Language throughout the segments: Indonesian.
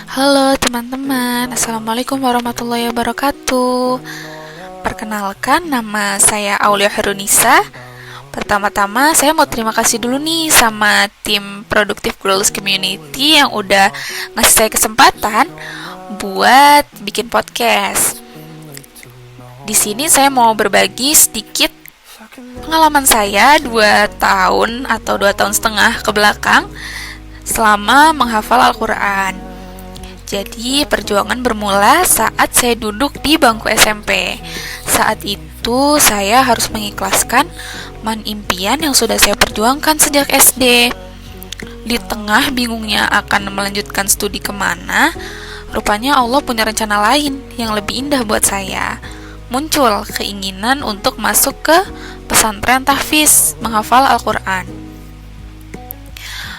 Halo teman-teman, Assalamualaikum warahmatullahi wabarakatuh. Perkenalkan, nama saya Aulia Herunisa. Pertama-tama saya mau terima kasih dulu nih sama tim Productive Girls Community yang udah ngasih saya kesempatan buat bikin podcast. Di sini saya mau berbagi sedikit pengalaman saya 2 tahun atau 2 tahun setengah ke belakang selama menghafal Al-Quran. Jadi perjuangan bermula saat saya duduk di bangku SMP. Saat itu saya harus mengikhlaskan impian yang sudah saya perjuangkan sejak SD. Di tengah bingungnya akan melanjutkan studi kemana, rupanya Allah punya rencana lain yang lebih indah buat saya. Muncul keinginan untuk masuk ke pesantren tahfiz menghafal Al-Quran.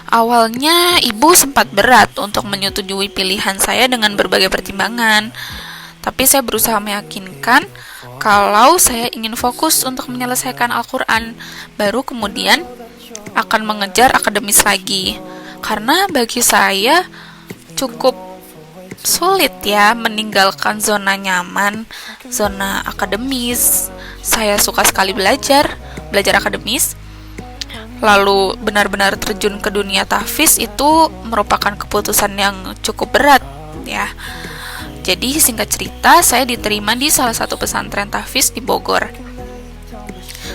Awalnya ibu sempat berat untuk menyetujui pilihan saya dengan berbagai pertimbangan. Tapi saya berusaha meyakinkan kalau saya ingin fokus untuk menyelesaikan Al-Quran, baru kemudian akan mengejar akademis lagi. Karena bagi saya cukup sulit ya meninggalkan zona nyaman, zona akademis. Saya suka sekali belajar akademis. Lalu benar-benar terjun ke dunia tahfiz itu merupakan keputusan yang cukup berat ya. Jadi singkat cerita, saya diterima di salah satu pesantren tahfiz di Bogor.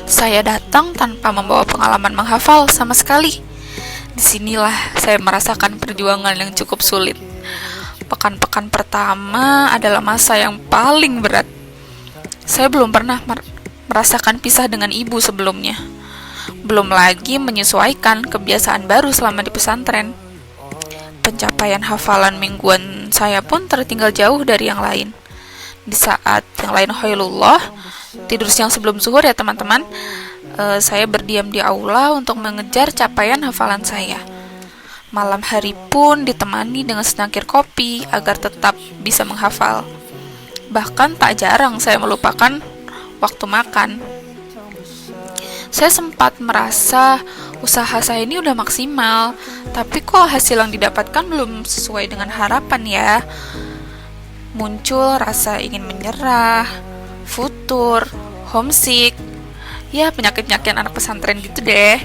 Saya datang tanpa membawa pengalaman menghafal sama sekali. Disinilah saya merasakan perjuangan yang cukup sulit. Pekan-pekan pertama adalah masa yang paling berat. Saya belum pernah merasakan pisah dengan ibu sebelumnya. Belum lagi menyesuaikan kebiasaan baru selama di pesantren. Pencapaian hafalan mingguan saya pun tertinggal jauh dari yang lain. Di saat yang lain khairullah, tidur siang sebelum zuhur ya teman-teman, saya berdiam di aula untuk mengejar capaian hafalan saya. Malam hari pun ditemani dengan secangkir kopi agar tetap bisa menghafal. Bahkan tak jarang saya melupakan waktu makan. Saya sempat merasa usaha saya ini udah maksimal, tapi kok hasil yang didapatkan belum sesuai dengan harapan ya. Muncul rasa ingin menyerah, futur, homesick, ya penyakit-penyakit anak pesantren gitu deh.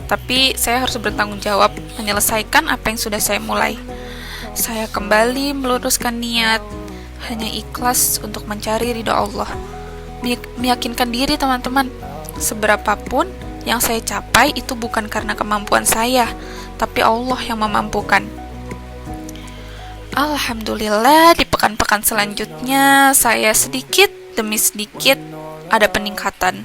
Tapi saya harus bertanggung jawab menyelesaikan apa yang sudah saya mulai. Saya kembali meluruskan niat, hanya ikhlas untuk mencari ridha Allah. Meyakinkan diri teman-teman, seberapapun yang saya capai itu bukan karena kemampuan saya, tapi Allah yang memampukan. Alhamdulillah, di pekan-pekan selanjutnya saya sedikit demi sedikit ada peningkatan.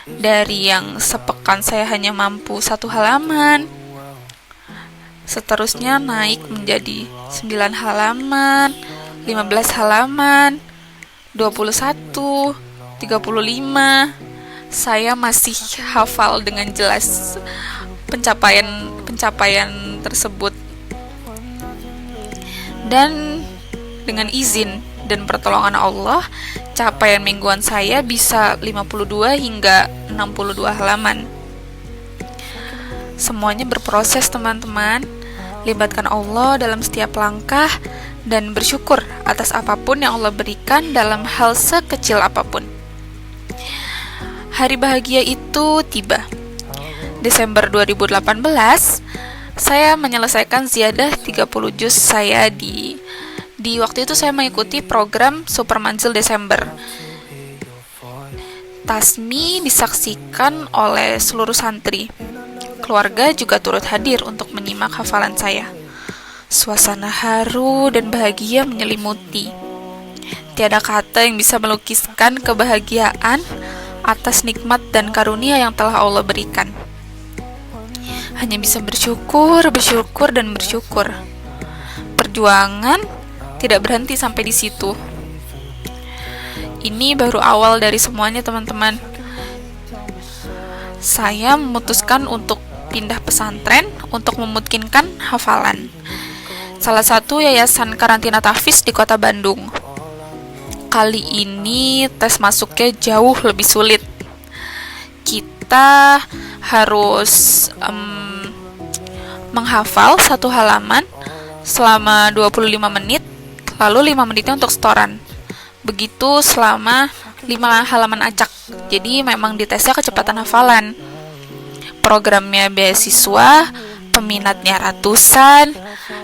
Dari yang sepekan saya hanya mampu 1 halaman, seterusnya naik menjadi 9 halaman, 15 halaman, 21, 35. Saya masih hafal dengan jelas pencapaian tersebut. Dan dengan izin dan pertolongan Allah, capaian mingguan saya bisa 52 hingga 62 halaman. Semuanya berproses teman-teman. Libatkan Allah dalam setiap langkah dan bersyukur atas apapun yang Allah berikan dalam hal sekecil apapun. Hari bahagia itu tiba. Desember 2018, saya menyelesaikan ziyadah 30 juz saya di waktu itu saya mengikuti program Super Manzil Desember. Tasmi disaksikan oleh seluruh santri. Keluarga juga turut hadir untuk menyimak hafalan saya. Suasana haru dan bahagia menyelimuti. Tiada kata yang bisa melukiskan kebahagiaan atas nikmat dan karunia yang telah Allah berikan. Hanya bisa bersyukur dan bersyukur. Perjuangan tidak berhenti sampai di situ. Ini baru awal dari semuanya teman-teman. Saya memutuskan untuk pindah pesantren untuk memungkinkan hafalan. Salah satu yayasan karantina tahfiz di kota Bandung. Kali ini tes masuknya jauh lebih sulit. Kita harus menghafal 1 halaman selama 25 menit, lalu 5 menitnya untuk setoran. Begitu selama 5 halaman acak. Jadi memang ditesnya kecepatan hafalan. Programnya beasiswa, peminatnya ratusan,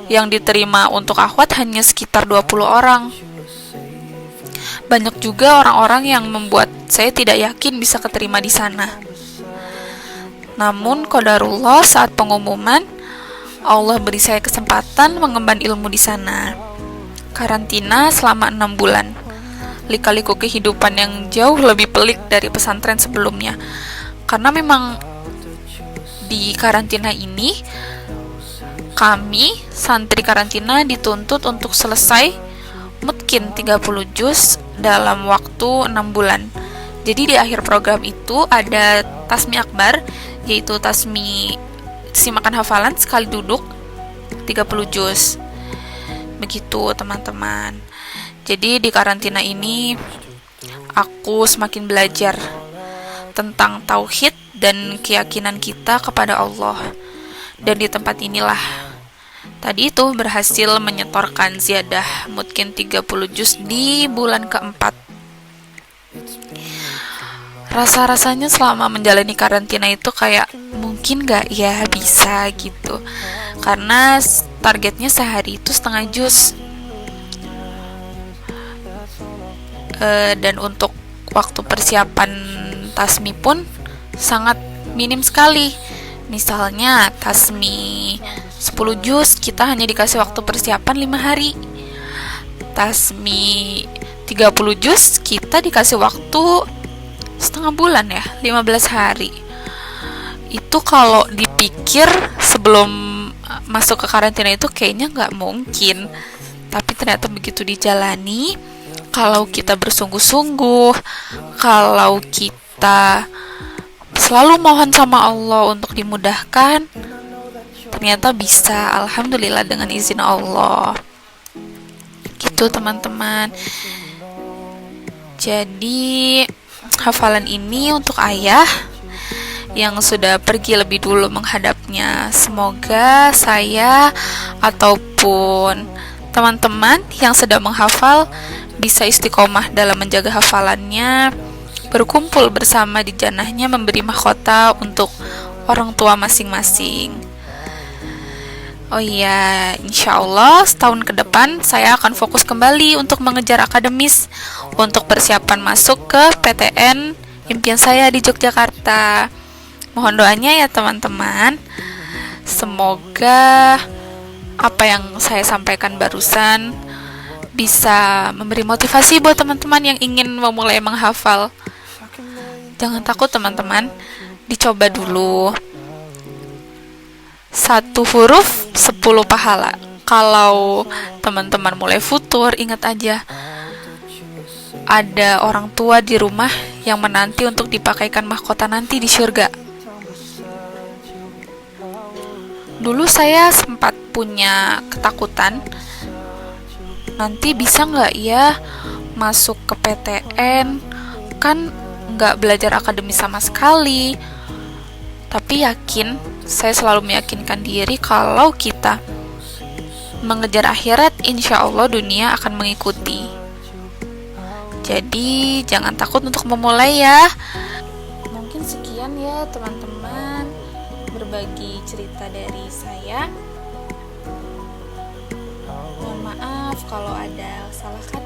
yang diterima untuk akhwat hanya sekitar 20 orang. Banyak juga orang-orang yang membuat saya tidak yakin bisa keterima di sana. Namun qadarullah, saat pengumuman Allah beri saya kesempatan mengemban ilmu di sana. Karantina selama 6 bulan. Lika-liku kehidupan yang jauh lebih pelik dari pesantren sebelumnya. Karena memang di karantina ini kami santri karantina dituntut untuk selesai mungkin 30 juz dalam waktu 6 bulan. Jadi di akhir program itu ada tasmi akbar, yaitu tasmi simakan hafalan sekali duduk 30 juz. Begitu teman-teman. Jadi di karantina ini aku semakin belajar tentang tauhid dan keyakinan kita kepada Allah. Dan di tempat inilah tadi itu berhasil menyetorkan ziyadah mungkin 30 juz di bulan keempat. Rasa-rasanya selama menjalani karantina itu kayak mungkin gak ya bisa gitu. Karena targetnya sehari itu setengah juz. Dan untuk waktu persiapan tasmi pun sangat minim sekali. Misalnya tasmi 10 juz kita hanya dikasih waktu persiapan 5 hari. Tasmi 30 juz kita dikasih waktu setengah bulan ya, 15 hari. Itu kalau dipikir sebelum masuk ke karantina itu kayaknya nggak mungkin. Tapi ternyata begitu dijalani, kalau kita bersungguh-sungguh, kalau kita selalu mohon sama Allah untuk dimudahkan, ternyata bisa, alhamdulillah dengan izin Allah. Gitu teman-teman. Jadi hafalan ini untuk ayah yang sudah pergi lebih dulu menghadapnya. Semoga saya ataupun teman-teman yang sedang menghafal bisa istiqomah dalam menjaga hafalannya, berkumpul bersama di jannahnya, memberi mahkota untuk orang tua masing-masing. Oh iya, insya Allah setahun ke depan saya akan fokus kembali untuk mengejar akademis untuk persiapan masuk ke PTN impian saya di Yogyakarta. Mohon doanya ya teman-teman. Semoga apa yang saya sampaikan barusan bisa memberi motivasi buat teman-teman yang ingin memulai menghafal. Jangan takut teman-teman, dicoba dulu. 1 huruf 10 pahala. Kalau teman-teman mulai futur, ingat aja ada orang tua di rumah yang menanti untuk dipakaikan mahkota nanti di surga. Dulu saya sempat punya ketakutan, nanti bisa nggak ya masuk ke PTN, kan nggak belajar akademis sama sekali. Tapi yakin, saya selalu meyakinkan diri kalau kita mengejar akhirat, insya Allah dunia akan mengikuti. Jadi jangan takut untuk memulai ya. Mungkin sekian ya teman-teman, berbagi cerita dari saya. Mohon maaf kalau ada salah kata.